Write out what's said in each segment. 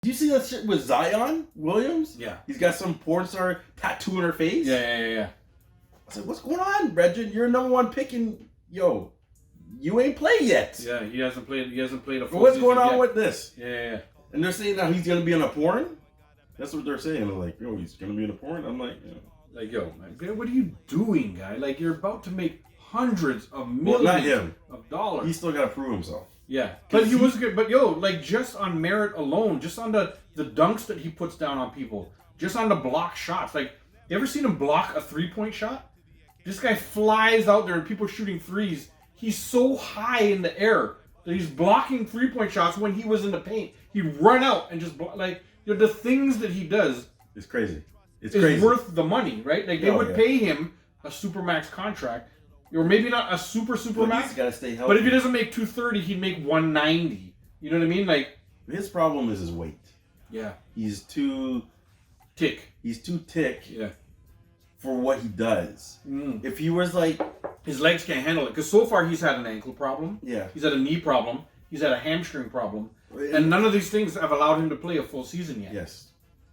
Do you see that shit with Zion Williams? Yeah. He's got some porn star tattoo on her face. Yeah. I said, what's going on, Bregin? You're number one pick and yo, you ain't played yet. Yeah, he hasn't played a full What's going season on yet. with this? Yeah. And they're saying now he's gonna be in a porn? That's what they're saying. They're like, yo, he's gonna be in a porn? I'm like, Like, yo, man, what are you doing, guy? Like, you're about to make hundreds of well, millions not him. of dollars. He's still gotta prove himself. Yeah. But he was good. But yo, like, just on merit alone, just on the dunks that he puts down on people, just on the block shots. Like, you ever seen him block a 3-point shot? This guy flies out there and people shooting threes. He's so high in the air that he's blocking 3-point shots when he was in the paint. He'd run out and just block. Like, you know, the things that he does It's crazy. It's is crazy. worth the money, right? Like, they would pay him a supermax contract, or maybe not a supermax. He's gotta stay healthy. But if he doesn't make 230, he'd make 190. You know what I mean? Like, his problem is his weight. yeah, He's too tick. Yeah. For what he does. If he was like, his legs can't handle it, because so far he's had an ankle problem. Yeah. He's had a knee problem. He's had a hamstring problem, and none of these things have allowed him to play a full season yet. Yes.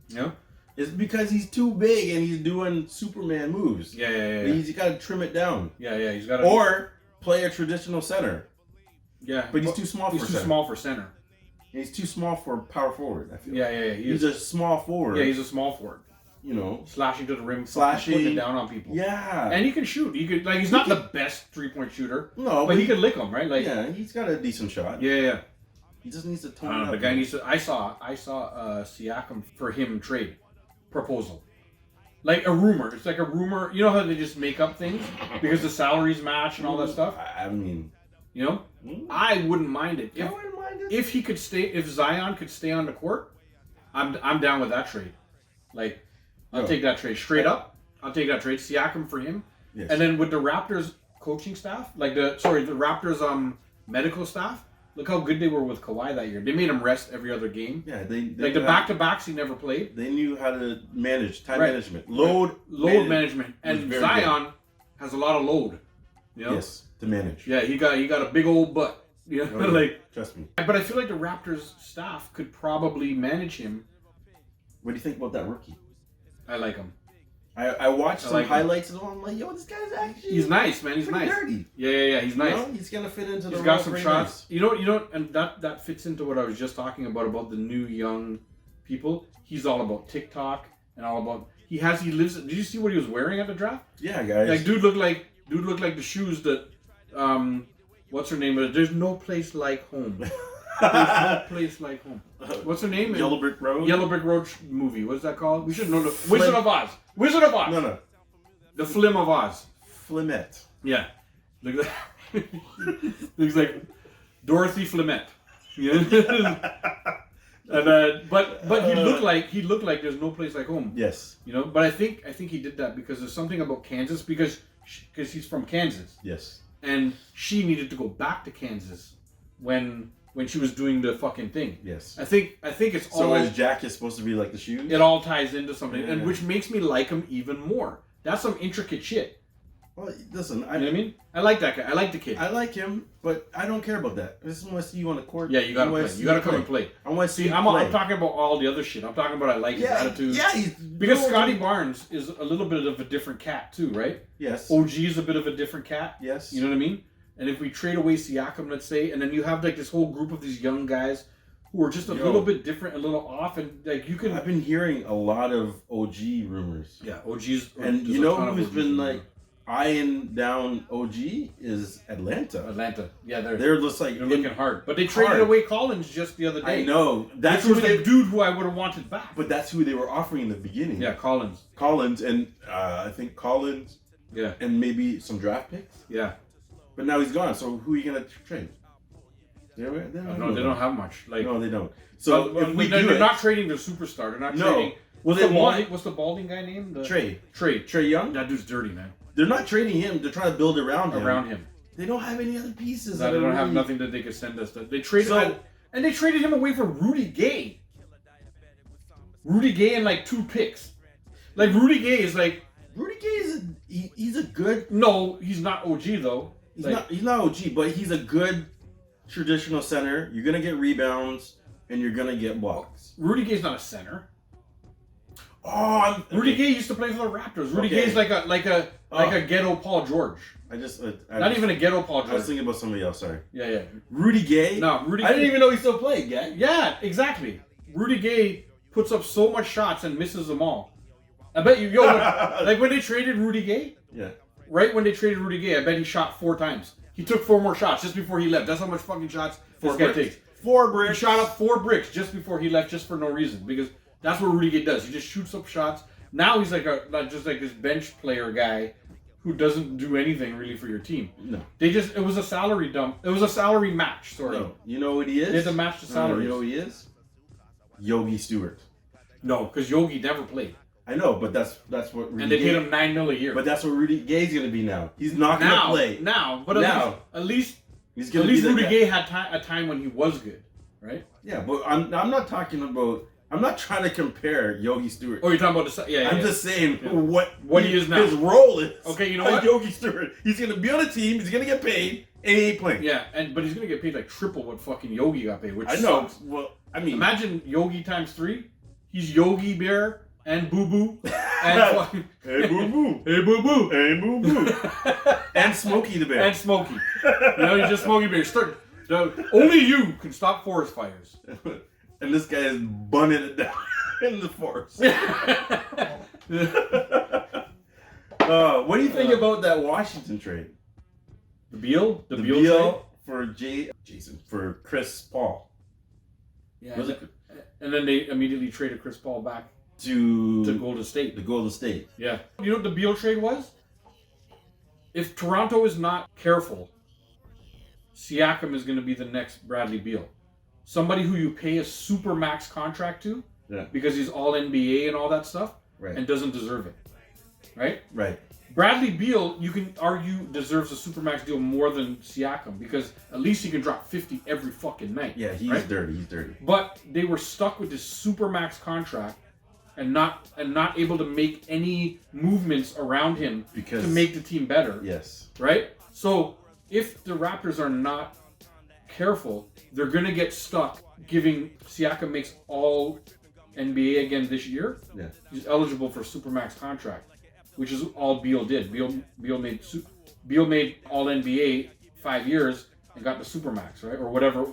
You know? It's because he's too big and he's doing Superman moves. Yeah. He's got to trim it down. Yeah. He's got to. Or play a traditional center. Yeah. But he's too small for center. He's too small for center. And he's too small for power forward, I feel. Yeah. He's a small forward. Yeah, he's a small forward. You know, slashing to the rim, putting it down on people. Yeah, and he can shoot. He could, like, he's not the best 3-point shooter. No, but he could lick them, right? Like, yeah, he's got a decent shot. Yeah. He just needs to tone it up. The guy needs to. I saw Siakam for him trade proposal, like a rumor. It's like a rumor. You know how they just make up things because the salaries match and all that stuff. I mean, you know, I wouldn't mind it. I wouldn't mind it if he could stay. If Zion could stay on the court, I'm down with that trade. Like, I'll take that trade straight up. I'll take that trade. Siakam for him. Yes. And then with the Raptors coaching staff, the Raptors medical staff, look how good they were with Kawhi that year. They made him rest every other game. Yeah, they like the back-to-backs he never played. They knew how to manage time management, load management, and Zion has a lot of load. You know? Yes, to manage. Yeah, he got a big old butt. You know, like, trust me. But I feel like the Raptors staff could probably manage him. What do you think about that rookie? I like him. I watched some highlights and I'm like, yo, this guy's actually... He's nice, man. He's nice. Dirty. Yeah. He's nice. You know, he's gonna fit into the. He's got some shots. Nice. You know, and that fits into what I was just talking about the new young people. He's all about TikTok and all about. He lives. Did you see what he was wearing at the draft? Yeah, guys. Like, dude looked like the shoes that what's her name? There's no place like home. There's no place like home. What's her name? Yellow Brick Road? Yellow Brick Road movie. What's that called? We should know the Wizard of Oz. Wizard of Oz. No. The Flim of Oz. Flimette. Yeah. Looks like Dorothy Flimette. Yeah. And but he looked like there's no place like home. Yes. You know, but I think he did that because there's something about Kansas because he's from Kansas. Yes. And she needed to go back to Kansas when she was doing the fucking thing. Yes. I think it's all. So his jacket supposed to be like the shoes? It all ties into something, and which makes me like him even more. That's some intricate shit. Well, listen, you know what I mean? I like that guy. I like the kid. I like him, but I don't care about that. I just want to see you on the court. Yeah, you gotta play. You gotta come and play. I want to see. I'm talking about all the other shit. I'm talking about I like his attitude. Yeah, because Scotty Barnes is a little bit of a different cat too, right? Yes. OG is a bit of a different cat. Yes. You know what I mean? And if we trade away Siakam, let's say, and then you have like this whole group of these young guys who are just a little bit different, a little off, and like you can. I've been hearing a lot of OG rumors. Yeah, OG's. And you know who's been like eyeing down OG is Atlanta. Yeah, they're just like they're looking hard, but they traded away Collins just the other day. I know that's was the dude who I would have wanted back. But that's who they were offering in the beginning. Yeah, Collins, and I think Collins. Yeah, and maybe some draft picks. Yeah. But now he's gone, so who are you gonna trade? They don't have much. Like, no, they don't. So they're not trading their superstar. They're not trading. What's the balding guy named? Trey Young. That dude's dirty, man. They're not trading him. They're trying to build around him. They don't have any other pieces. No, they don't have nothing that they could send us. They traded and they traded him away for Rudy Gay. Rudy Gay and like 2 picks. Like Rudy Gay is he's a good. No, he's not OG though. He's not OG, but he's a good traditional center. You're gonna get rebounds. and you're gonna get blocks. Rudy Gay's not a center. Oh, Rudy Gay used to play for the Raptors. Rudy Gay's like a ghetto Paul George. Not even a ghetto Paul George. I was thinking about somebody else. Sorry. Yeah. Rudy Gay. No, Rudy. I didn't even know he still played. Gay. Yeah, exactly. Rudy Gay puts up so much shots and misses them all. I bet you, like when they traded Rudy Gay. Yeah. Right when they traded Rudy Gay, I bet he shot 4 times. He took 4 more shots just before he left. That's how much fucking shots this guy takes. 4 bricks. He shot up 4 bricks just before he left, just for no reason, because that's what Rudy Gay does. He just shoots up shots. Now he's like just like this bench player guy who doesn't do anything really for your team. No. It was a salary dump. It was a salary match, sort of. No. You know what he is? They had to match the salaries. You know what he is? Yogi Stewart. No, because Yogi never played. I know, but that's what Rudy And they Gay, paid him $9 million a year. But that's what Rudy Gay's gonna be now. He's not gonna play. At least he's gonna be Rudy Gay had a time when he was good, right? Yeah, but I'm not talking about. I'm not trying to compare Yogi Stewart. Oh, you're talking about I'm just saying what he is now. His role is. Okay, you know what? Yogi Stewart. He's gonna be on a team. He's gonna get paid, and he ain't playing. Yeah, but he's gonna get paid like triple what fucking Yogi got paid. Which I know. Sucks. Well, I mean, imagine Yogi times 3. He's Yogi Bear and Boo Boo and fucking hey Boo Boo, hey Boo Boo, hey Boo Boo, and Smokey the Bear, and Smokey. You're just Smokey Bear. Only you can stop forest fires. And this guy is bunning it down in the forest. What do you think about that Washington trade? The Beal Beal for for Chris Paul. Yeah. And then they immediately traded Chris Paul back to Golden State. The Golden State. Yeah. You know what the Beal trade was? If Toronto is not careful, Siakam is going to be the next Bradley Beal. Somebody who you pay a super max contract to because he's all NBA and all that stuff and doesn't deserve it. Right? Right. Bradley Beal, you can argue, deserves a supermax deal more than Siakam because at least he can drop 50 every fucking night. Yeah, he's dirty. He's dirty. But they were stuck with this supermax contract and not able to make any movements around him to make the team better. Yes. Right? So if the Raptors are not careful, they're gonna get stuck giving Siakam makes all NBA again this year. Yeah. He's eligible for supermax contract, which is all Beal did. Beal made all NBA 5 years and got the supermax, right? Or whatever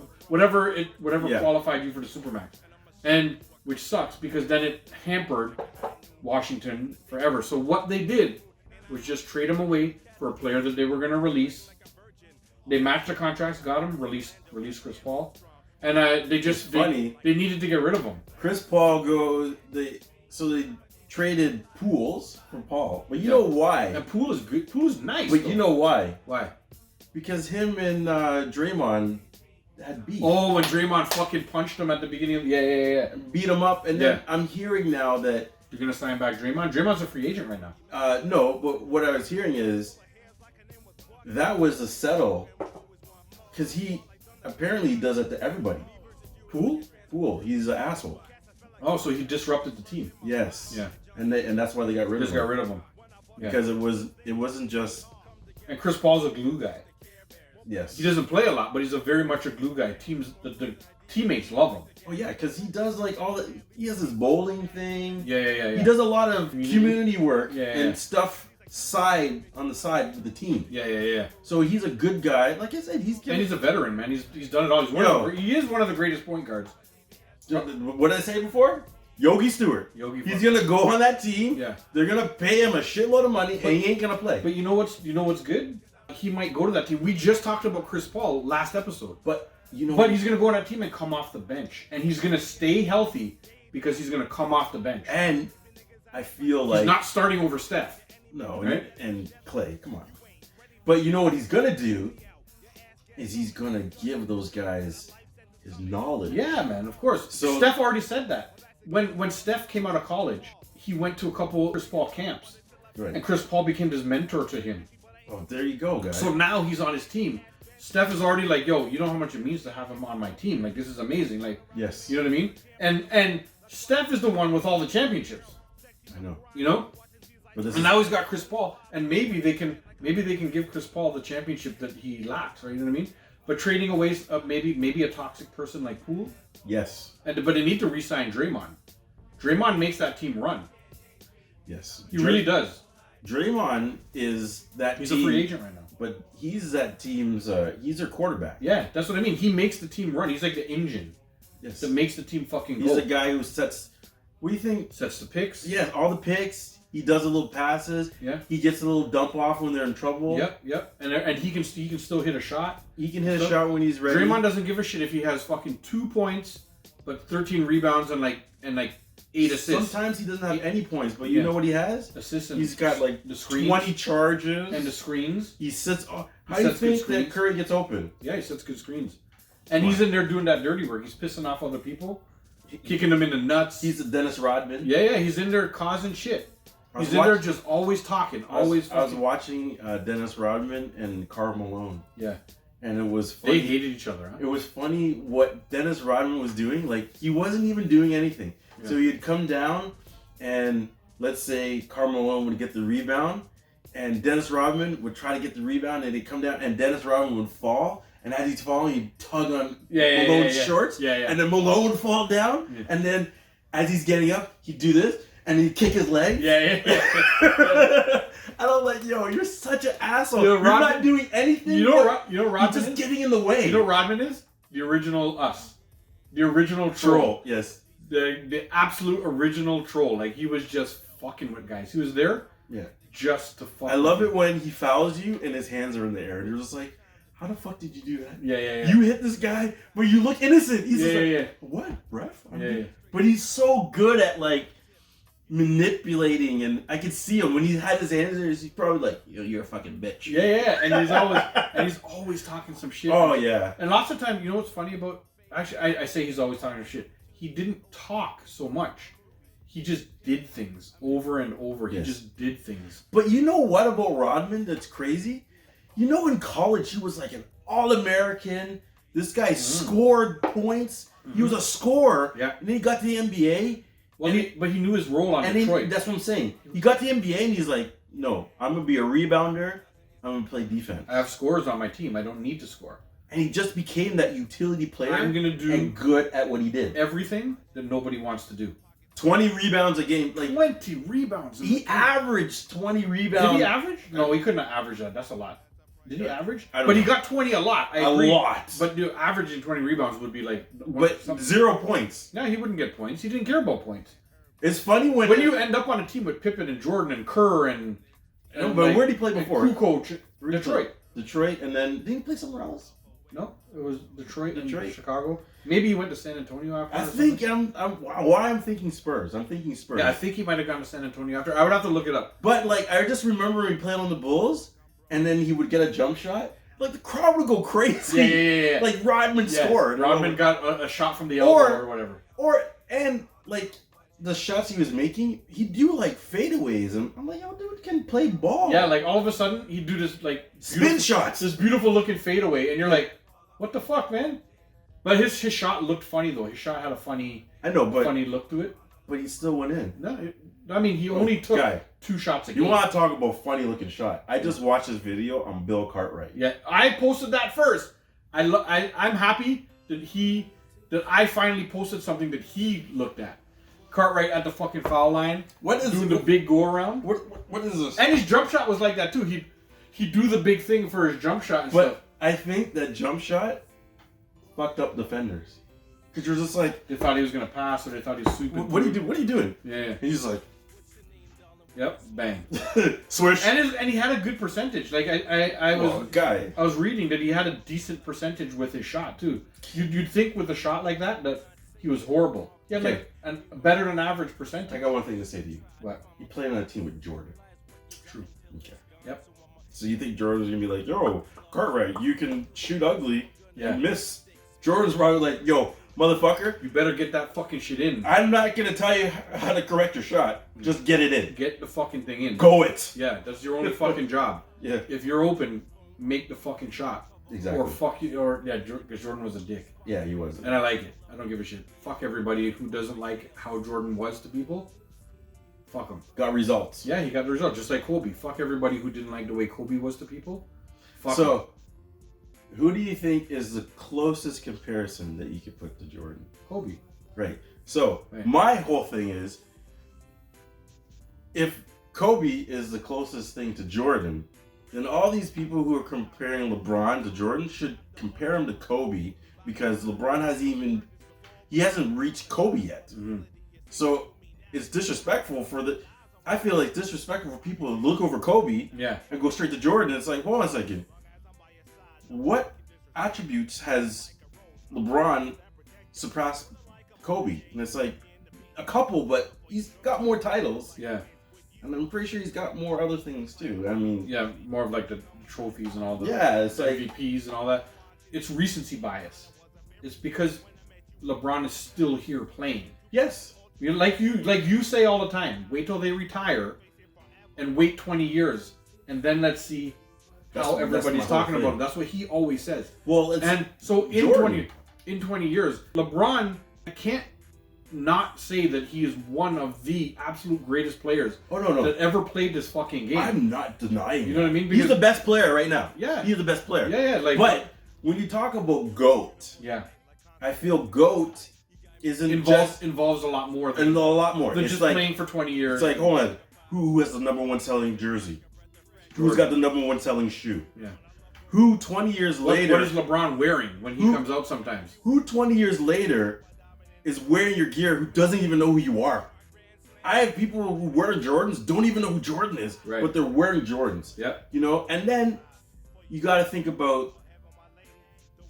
qualified you for the supermax. And which sucks because then it hampered Washington forever. So what they did was just trade him away for a player that they were going to release. They matched the contracts, got him, released Chris Paul, and they needed to get rid of him. Chris Paul they traded Pools for Paul, but you know why? And Poole is good. Poole is nice. But you know why? Why? Because him and Draymond had beef. Oh, when Draymond fucking punched him at the beginning of beat him up, and then I'm hearing now that you're gonna sign back Draymond. Draymond's a free agent right now. No, but what I was hearing is that was a settle because he apparently does it to everybody. Poole, he's an asshole. Oh, so he disrupted the team. Yes. Yeah. And that's why they got rid of him. Got rid of him. Yeah. Because it wasn't just. And Chris Paul's a glue guy. Yes. He doesn't play a lot, but he's very much a glue guy. The teammates love him. Oh yeah, because he does like he has his bowling thing. Yeah. He does a lot of community work and stuff on the side with the team. Yeah. So he's a good guy. Like I said, he's a veteran, man. He's done it all. He is one of the greatest point guards. What did I say before? Yogi Stewart. He's gonna go on that team. Yeah. They're gonna pay him a shitload of money, and he ain't gonna play. But you know what's good? He might go to that team. We just talked about Chris Paul last episode. But he's gonna go on that team and come off the bench, and he's gonna stay healthy because he's gonna come off the bench. And I feel like he's not starting over Steph. No, right? and Clay. Come on. But you know what he's gonna do is he's gonna give those guys his knowledge. Yeah, man, of course. So Steph already said that. When Steph came out of college, he went to a couple of Chris Paul camps. Right. And Chris Paul became his mentor to him. Oh, there you go, guys. So now he's on his team. Steph is already like, yo, you know how much it means to have him on my team. Like, this is amazing. Like, yes. You know what I mean? And Steph is the one with all the championships. I know. You know? And now he's got Chris Paul. And maybe they can give Chris Paul the championship that he lacks, right? You know what I mean? But trading away maybe a toxic person like Poole. Yes. But they need to re-sign Draymond. Draymond makes that team run. Yes. He really does. Draymond is that He's team, a free agent right now. but he's that team's. He's their quarterback. Yeah, that's what I mean. He makes the team run. He's like the engine Yes. that makes the team fucking go. He's the guy who sets. What do you think? Sets the picks. Yeah, all the picks. He does a little passes. Yeah. He gets a little dump off when they're in trouble. Yep. And he can still hit a shot. He can hit a shot when he's ready. Draymond doesn't give a shit if he has fucking 2 points, but 13 rebounds and like 8 assists. Sometimes he doesn't have any points, but you know what he has? Assists. He's got like the screens 20 charges and the screens. He sits. How do you think that Curry gets open? Yeah, he sets good screens, and he's in there doing that dirty work. He's pissing off other people, kicking them in the nuts. He's a Dennis Rodman. Yeah. He's in there causing shit. He's in there just always talking, always. I was watching Dennis Rodman and Karl Malone. Yeah. And it was funny. They hated each other. Huh? It was funny what Dennis Rodman was doing. Like, he wasn't even doing anything. Yeah. So he'd come down, and let's say Karl Malone would get the rebound, and Dennis Rodman would try to get the rebound, and he'd come down, and Dennis Rodman would fall. And as he's falling, he'd tug on Malone's shorts. And then Malone would fall down. Yeah. And then as he's getting up, he'd do this. And he'd kick his leg. Yeah. And I'm like, yo, you're such an asshole. You're not doing anything. You know Rodman you're just getting in the way. You know what Rodman is? The original us. The original troll. Yes. The absolute original troll. Like, he was just fucking with guys. He was there just to fuck. I love it when he fouls you and his hands are in the air. And you're just like, how the fuck did you do that? Yeah. You hit this guy, but you look innocent. He's like, what, ref? But he's so good at, like, manipulating, and I could see him when he had his hands there. He's probably like, "You're a fucking bitch." Yeah, and he's always talking some shit. Oh yeah. And lots of times, you know what's funny about? Actually, I say he's always talking shit. He didn't talk so much. He just did things over and over. He just did things. But you know what about Rodman that's crazy? You know, in college he was like an All-American. This guy scored points. He was a scorer. Yeah. And then he got to the NBA. Well, but he knew his role on Detroit. That's what I'm saying. He got to the NBA and he's like, no, I'm going to be a rebounder. I'm going to play defense. I have scorers on my team. I don't need to score. And he just became that utility player. I'm going to do and good at what he did. Everything that nobody wants to do. 20 rebounds a game. Like 20 rebounds. He averaged 20 rebounds. Did he average? No, he couldn't average that. That's a lot. Did he average? I don't know. He got 20 a lot. I agree. A lot. But averaging 20 rebounds would be like... But 0 points. No, he wouldn't get points. He didn't care about points. It's funny when you end up on a team with Pippen and Jordan and Kerr and but like, where did he play before? Kukoc, Detroit, and then didn't he play somewhere else? No, it was Detroit and Chicago. Maybe he went to San Antonio after. I think I'm thinking Spurs. I'm thinking Spurs. Yeah, I think he might have gone to San Antonio after. I would have to look it up. But like, I just remember he played on the Bulls, and then he would get a jump shot. Like the crowd would go crazy. Yeah. Like Rodman scored. Rodman got a shot from the elbow or whatever. And like. The shots he was making, he'd do like fadeaways, and I'm like, yo, dude can play ball. Yeah, like all of a sudden he'd do this like spin shots, this beautiful looking fadeaway, and you're like, what the fuck, man? But his shot looked funny though. His shot had a funny, funny look to it. But he still went in. No, I mean he only took 2 shots a game. You want to talk about funny looking shot? I just watched this video on Bill Cartwright. Yeah, I posted that first. I'm happy that I finally posted something that he looked at. Cartwright at the fucking foul line. What is doing the big go around? What is this? And his jump shot was like that too. He'd do the big thing for his jump shot and stuff. But I think that jump shot fucked up defenders. Because you're just like, they thought he was gonna pass, or they thought he was sweeping. What are you doing? Yeah. And he's like, yep, bang, swish. And he had a good percentage. Like I was reading that he had a decent percentage with his shot too. You'd think with a shot like that he was horrible. Yeah, like a better than average percentage. I got one thing to say to you. What? You played on a team with Jordan. True. Okay. Yep. So you think Jordan's gonna be like, yo, Cartwright, you can shoot ugly and miss. Jordan's probably like, yo, motherfucker, you better get that fucking shit in. I'm not gonna tell you how to correct your shot. Just get it in. Get the fucking thing in. Go it. Yeah, that's your only fucking job. Yeah. If you're open, make the fucking shot. Exactly. Or fuck you, because Jordan was a dick. Yeah, he was. And I like it. I don't give a shit. Fuck everybody who doesn't like how Jordan was to people. Fuck him. Got results. Yeah, he got the result. Just like Kobe. Fuck everybody who didn't like the way Kobe was to people. Fuck him. Who do you think is the closest comparison that you could put to Jordan? Kobe. Right. So my whole thing is, if Kobe is the closest thing to Jordan, then all these people who are comparing LeBron to Jordan should compare him to Kobe, because LeBron hasn't reached Kobe yet. Mm-hmm. So it's disrespectful I feel like disrespectful for people to look over Kobe and go straight to Jordan. It's like, hold on a second. What attributes has LeBron surpassed Kobe? And it's like a couple, but he's got more titles. Yeah. And I'm pretty sure he's got more other things too. I mean, yeah, more of like the trophies and all the it's like MVPs and all that. It's recency bias. It's because LeBron is still here playing. Yes. Like you say all the time, wait till they retire and wait 20 years and then let's see how everybody's talking about him. That's what he always says. Well, and so in 20 years, LeBron, I can't not say that he is one of the absolute greatest players that ever played this fucking game. I'm not denying. You know what I mean? Because he's the best player right now. Yeah. He's the best player. Yeah. But when you talk about GOAT, I feel GOAT involves a lot more than it's just like, playing for 20 years. It's like, hold on, who has the number one selling jersey? Jordan. Who's got the number one selling shoe? Yeah. Who 20 years later? What is LeBron wearing when he comes out sometimes? Who 20 years later is wearing your gear who doesn't even know who you are? I have people who wear Jordans, don't even know who Jordan is, but they're wearing Jordans. Yeah. You know, and then you got to think about,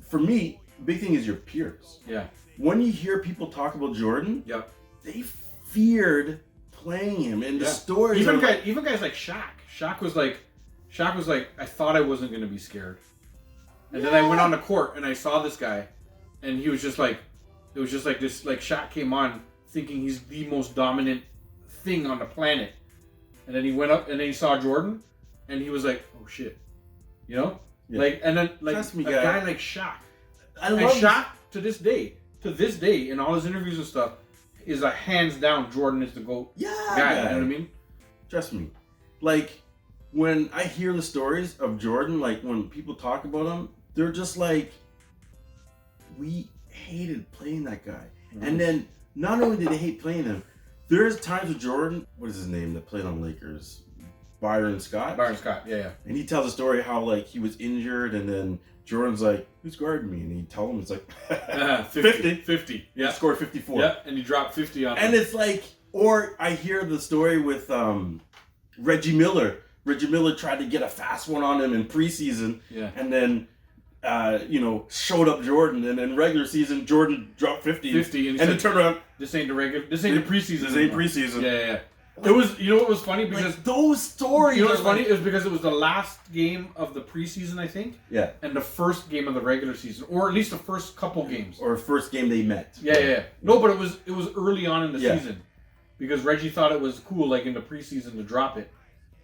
for me, the big thing is your peers. Yeah. When you hear people talk about Jordan, they feared playing him, and the stories. Even guys like Shaq. Shaq was like, I thought I wasn't going to be scared, and then I went on the court and I saw this guy, and he was just like, it was just like this. Like Shaq came on thinking he's the most dominant thing on the planet, and then he went up and then he saw Jordan, and he was like, oh shit, you know, like, and then like a guy like Shaq, Shaq to this day in all his interviews and stuff is a hands down Jordan is the GOAT guy. You know what I mean? Trust me. Like when I hear the stories of Jordan, like when people talk about him, they're just like, we hated playing that guy. Mm-hmm. And then not only did they hate playing him, there's times with Jordan, what is his name that played on Lakers? Byron Scott? Byron Scott, yeah. And he tells a story how like he was injured and then Jordan's like, who's guarding me? And he tells him it's like 50. Yeah. He scored 54. Yeah, and he dropped 50 on him. And it's like, or I hear the story with Reggie Miller. Reggie Miller tried to get a fast one on him in preseason. Yeah. And then showed up Jordan, and in regular season Jordan dropped 50 and then turned around. This ain't the preseason. This ain't preseason. Yeah. It was, you know what was funny? Because like those stories. You know what's funny? It was because it was the last game of the preseason, I think. Yeah. And the first game of the regular season, or at least the first couple games. Or first game they met. Yeah. No, but it was early on in the season, because Reggie thought it was cool, like in the preseason, to drop it,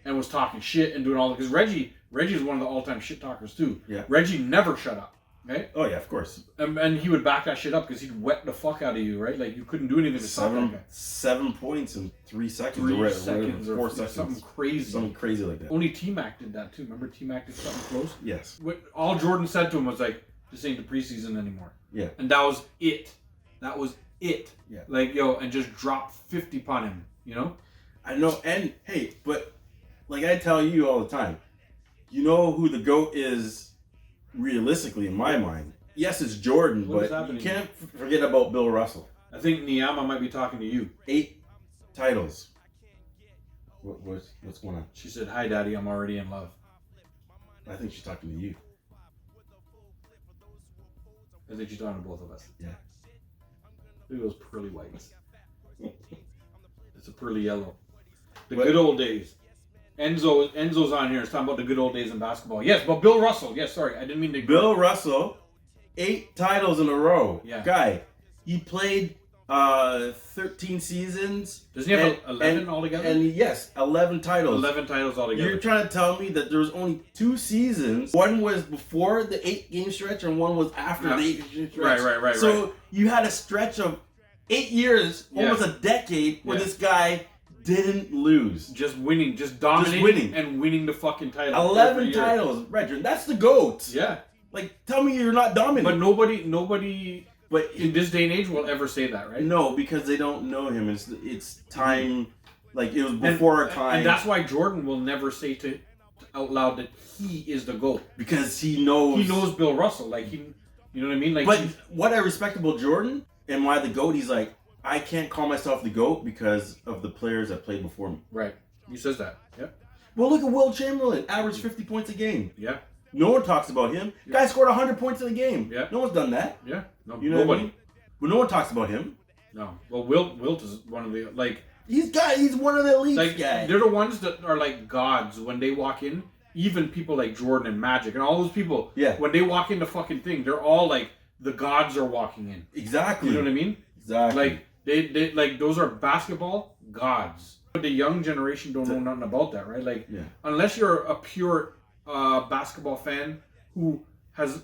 and was talking shit and doing all that. Because Reggie's one of the all-time shit talkers too. Yeah. Reggie never shut up. Right? Oh yeah, of course. And he would back that shit up because he'd wet the fuck out of you, right? Like you couldn't do anything to stop that guy. 7 points in 3 seconds. 3 seconds or 4 seconds. Something crazy like that. Only T-Mac did that too. Remember T-Mac did something close? Yes. All Jordan said to him was like, "This ain't the preseason anymore." Yeah. And that was it. Yeah. Like and just dropped 50 upon him. You know. I know. And hey, but like I tell you all the time, you know who the GOAT is. Realistically, in my mind, yes, it's Jordan, but you can't forget about Bill Russell. I think Niyama might be talking to you. 8 titles. What's going on? She said, "Hi, Daddy, I'm already in love." I think she's talking to you. I think she's talking to both of us. Yeah. Look at those pearly whites. It's a pearly yellow. Good old days. Enzo's on here. It's talking about the good old days in basketball. Yes, but Bill Russell. Yes, sorry, I didn't mean to. Bill Russell, 8 titles in a row. Yeah. Guy, he played 13 seasons. Doesn't he have 11 altogether? And yes, 11 titles. 11 titles altogether. You're trying to tell me that there was only 2 seasons. One was before the 8-game stretch, and one was after the 8-game stretch. Right. So you had a stretch of 8 years, almost a decade, where this guy didn't lose. Just dominating and winning the fucking title. 11 titles, Reggie. That's the GOAT. Yeah. Like, tell me you're not dominant. But nobody. But In this day and age, will ever say that, right? No, because they don't know him. It's time. Like, it was before our time. And that's why Jordan will never say to out loud that he is the GOAT. Because he knows Bill Russell. Like, you know what I mean? Like, but what I respect about Jordan and why the GOAT, he's like, I can't call myself the GOAT because of the players that played before me. Right. He says that. Yeah. Well, look at Will Chamberlain. Averaged 50 points a game. Yeah. No one talks about him. Yeah. Guy scored 100 points in a game. Yeah. No one's done that. Yeah. No, you know nobody. what I mean? But no one talks about him. No. Well, Wilt is one of the, like... He's one of the elite like, guys. They're the ones that are like gods when they walk in. Even people like Jordan and Magic and all those people. Yeah. When they walk in the fucking thing, they're all like, the gods are walking in. Exactly. You know what I mean? Exactly. Like, they like, those are basketball gods. But the young generation don't know nothing about that, right? Like, unless you're a pure basketball fan who has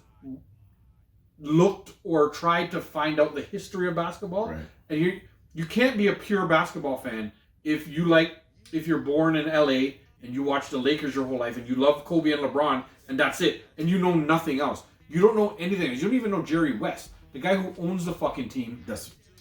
looked or tried to find out the history of basketball, right. and you can't be a pure basketball fan if you're born in LA and you watch the Lakers your whole life and you love Kobe and LeBron and that's it, and you know nothing else. You don't know anything. You don't even know Jerry West, the guy who owns the fucking team.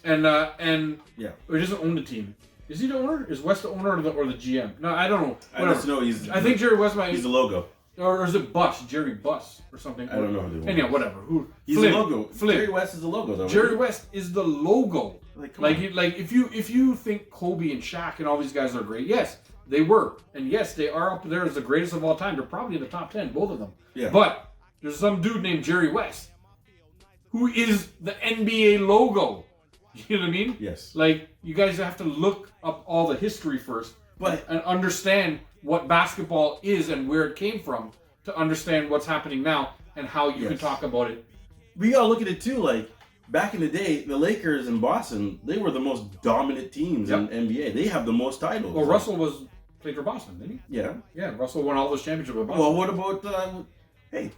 And or he doesn't own the team. Is he the owner? Is West the owner or the GM? No, I don't know. Whatever. I just know I think Jerry West he's the logo. Or is it Bus? Jerry Bus or something? I don't know who the Anyhow, whatever. He's the logo. Jerry West is the logo, though. Jerry West is the logo. Like if you think Kobe and Shaq and all these guys are great, yes, they were. And yes, they are up there as the greatest of all time. They're probably in the top 10, both of them. Yeah. But there's some dude named Jerry West who is the NBA logo. You know what I mean? Yes. Like, you guys have to look up all the history first and understand what basketball is and where it came from to understand what's happening now and how you can talk about it. We gotta look at it too, like, back in the day, the Lakers in Boston, they were the most dominant teams in NBA. They have the most titles. Well, Russell played for Boston, didn't he? Yeah. Yeah, Russell won all those championships with Boston. Well, what about,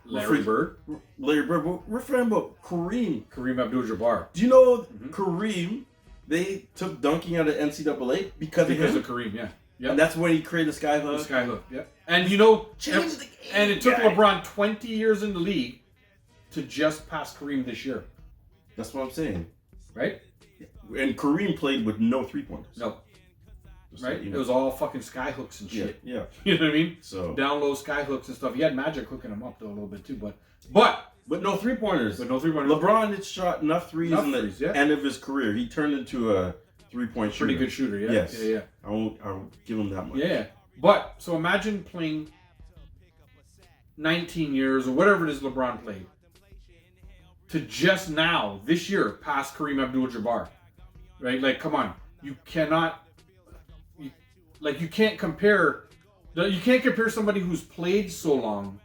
Larry Bird? Larry Bird. We're forgetting about Kareem. Kareem Abdul-Jabbar. Do you know Kareem, they took dunking out of NCAA because of Kareem, yeah. Yep. And that's when he created the sky hook. The sky hook, yeah. And you know, changed the game. And it took LeBron 20 years in the league to just pass Kareem this year. That's what I'm saying. Right? And Kareem played with no three-pointers. No. Just right? like, you It know. was all fucking sky hooks and shit. Yeah. You know what I mean? So down low sky hooks and stuff. He had Magic hooking him up though a little bit too, but no three-pointers. LeBron had shot enough threes in the end of his career. He turned into a three-point shooter. Pretty good shooter, yeah. Yes. Yeah. I won't give him that much. Yeah. But so imagine playing 19 years or whatever it is LeBron played to just now, this year, pass Kareem Abdul-Jabbar. Right? Like, come on. You cannot... you can't compare somebody who's played so long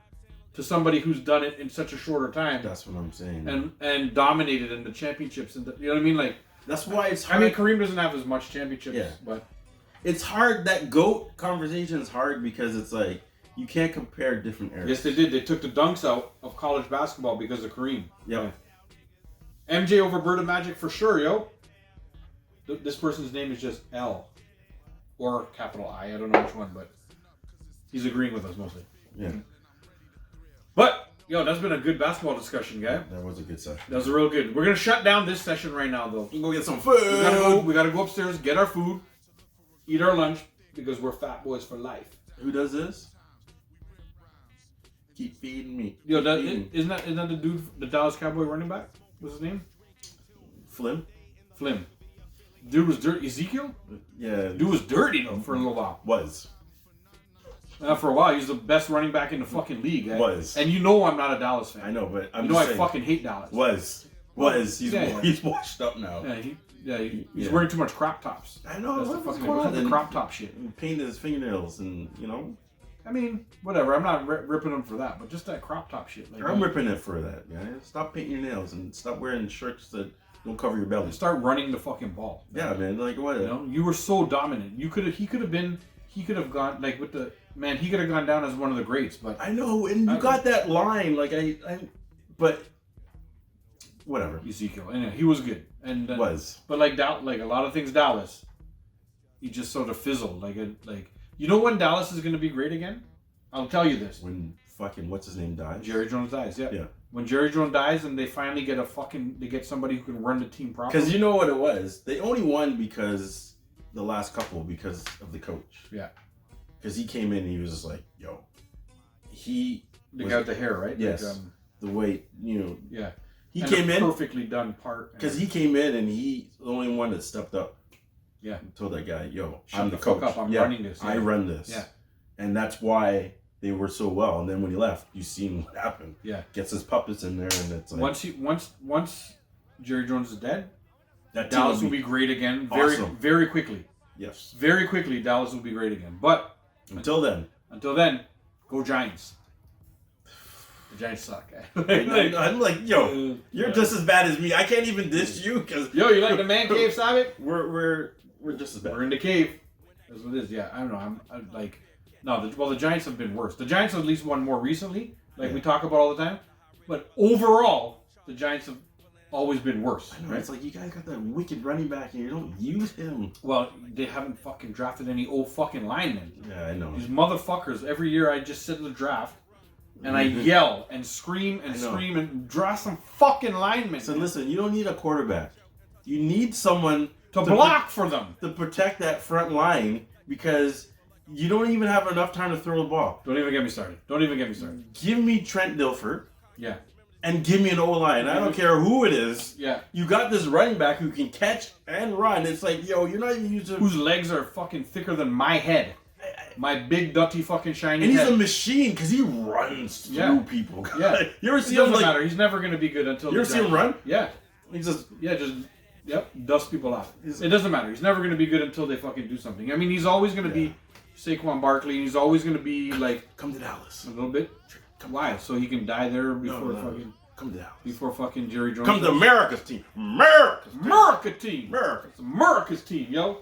to somebody who's done it in such a shorter time. That's what I'm saying. And dominated in the championships. And you know what I mean? Like, that's why it's hard. I mean, Kareem doesn't have as much championships, but... It's hard. That GOAT conversation is hard because it's like, you can't compare different eras. Yes, they did. They took the dunks out of college basketball because of Kareem. Yep. Yeah. MJ over Bird and Magic for sure, yo. This person's name is just L. Or capital I don't know which one, but he's agreeing with us mostly. Yeah. But, yo, that's been a good basketball discussion, guy. That was a good session. That was real good. We're going to shut down this session right now, though. We can go get some food. We gotta go upstairs, get our food, eat our lunch, because we're fat boys for life. Who does this? Keep feeding me. Yo, isn't that the dude, the Dallas Cowboy running back? What's his name? Flim. Dude was dirty. Ezekiel? Yeah. Dude was dirty, though, for a little while. Was. For a while, he was the best running back in the fucking league. Was. And you know I'm not a Dallas fan. I know, but I'm just saying. I fucking hate Dallas. Was. He's washed up now. He's wearing too much crop tops. I know. That's the crop top shit. And painted his fingernails and, you know. I mean, whatever. I'm not ripping him for that, but just that crop top shit. Like, I'm ripping it for that, guys. Stop painting your nails and stop wearing shirts that don't cover your belly. Start running the fucking ball. Yeah, man. Like what? You know, you were so dominant. He could have gone like with the man. He could have gone down as one of the greats. But I know, and you got that line. Like but whatever. Ezekiel, and he was good. And but like a lot of things, Dallas, he just sort of fizzled. Like you know when Dallas is going to be great again? I'll tell you this. When fucking what's his name dies. Jerry Jones dies. Yeah. Yeah. When Jerry Jones dies, and they finally get they get somebody who can run the team properly. Because you know what it was? They only won because the last couple because of the coach. Yeah. Because he came in and he was just like, yo. The guy with the hair, right? Yes. Like, the way, you know. Yeah. He came in. Perfectly done part. Because he came in and he's the only one that stepped up. Yeah. Told that guy, yo, Shut I'm the coach. fuck up. I'm running this. Yeah. I run this. Yeah. And that's why they were so well. And then when he left, you seen what happened. Yeah. Gets his puppets in there and it's like. Once Jerry Jones is dead, that Dallas will be great again awesome. very quickly. Yes. Very quickly, Dallas will be great again. But until then, go Giants. The Giants suck. I'm like, yo, you're just as bad as me. I can't even diss you because you like the man cave, Sabit? We're just as bad. We're in the cave. That's what it is. Yeah, I don't know. I'm like, no. The Giants have been worse. The Giants have at least won more recently, like we talk about all the time. But overall, the Giants have always been worse. I know. Right? It's like you guys got that wicked running back and you don't use him. Well, they haven't fucking drafted any old fucking linemen. Yeah, I know. These motherfuckers. Every year, I just sit in the draft. And I yell and scream and scream and draw some fucking linemen. So listen, you don't need a quarterback. You need someone to block for them. To protect that front line because you don't even have enough time to throw the ball. Don't even get me started. Give me Trent Dilfer. Yeah. And give me an O-line. I don't care who it is. Yeah. You got this running back who can catch and run. It's like, yo, you're not even using... Whose legs are fucking thicker than my head. My big, dirty, fucking shiny head. And head. he's a machine because he runs through people. Yeah. You ever see him? Doesn't matter. He's never going to be good until... You ever see him run? Yeah. He's just... Yeah, dust people off. It doesn't matter. He's never going to be good until they fucking do something. I mean, he's always going to be Saquon Barkley, and he's always going to be like... Come to Dallas. A little bit. Why? So he can die there before fucking... Come to Dallas. Before fucking Jerry Jones. Come to America's team. America's team. America team. America. It's America's team, yo.